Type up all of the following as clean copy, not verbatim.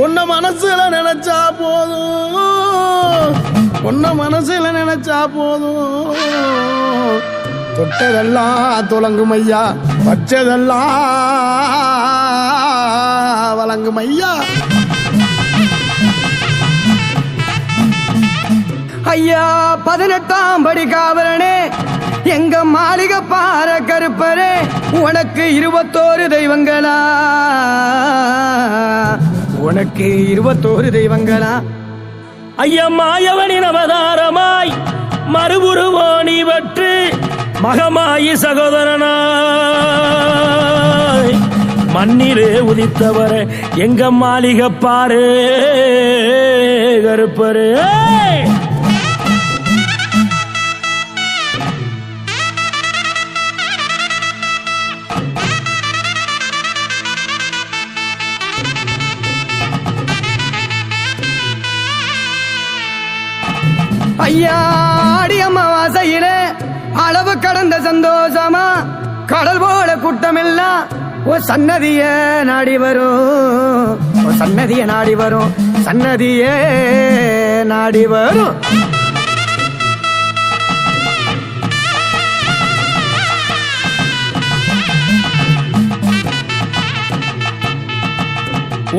உன்ன மனசுல நினைச்சா போதும், உன்ன மனசுல நினைச்சா போதும். தொட்டதெல்லாம் துலங்கும் ஐயா, வச்சதெல்லாம் வழங்கும் ஐயா. ஐயா 18ஆம் படி காவலனே, எங்க மாளிகை பார கருப்பரே, உனக்கு 21 தெய்வங்களா, உனக்கு 21 தெய்வங்களா. ஐயா மாயவனின் அவதாரமாய் மறுபுருவோனி வற்று மகமாயி சகோதரனாய் மண்ணிலே உதித்தவர எங்க மாளிகை பாரு கருப்பரு. ஐயா ஆடி அமாவாசையிலே அளவு கடந்த சந்தோஷமா கடல் போல கூட்டமெல்லாம் ஒரு சன்னதிய நாடி வரும், ஒரு சன்னதிய நாடி வரும், சன்னதிய நாடி வரும்.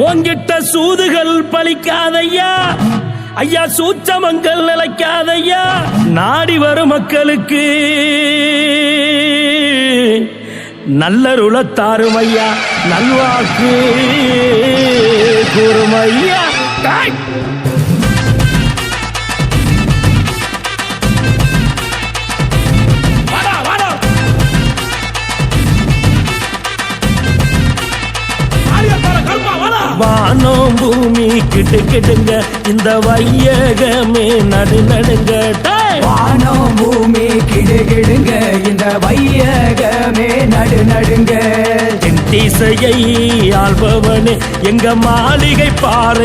உங்கிட்ட சூதுகள் பலிக்காதையா ஐயா, சூச்சமங்கள் நிலைக்காதையா. நாடி வரும் மக்களுக்கு நல்லருளத்தாரும் ஐயா, நல்வாக்கு கூறும் ஐயா. வானம் பூமி கிட்டு கிட்டுங்க, இந்த வையகமே நடு நடுங்க. வானம் பூமி கிடு கிடுங்க, இந்த வையகமே நடு நடுங்க. தென் திசையை ஆள்பவனே எங்க மாளிகை பாறை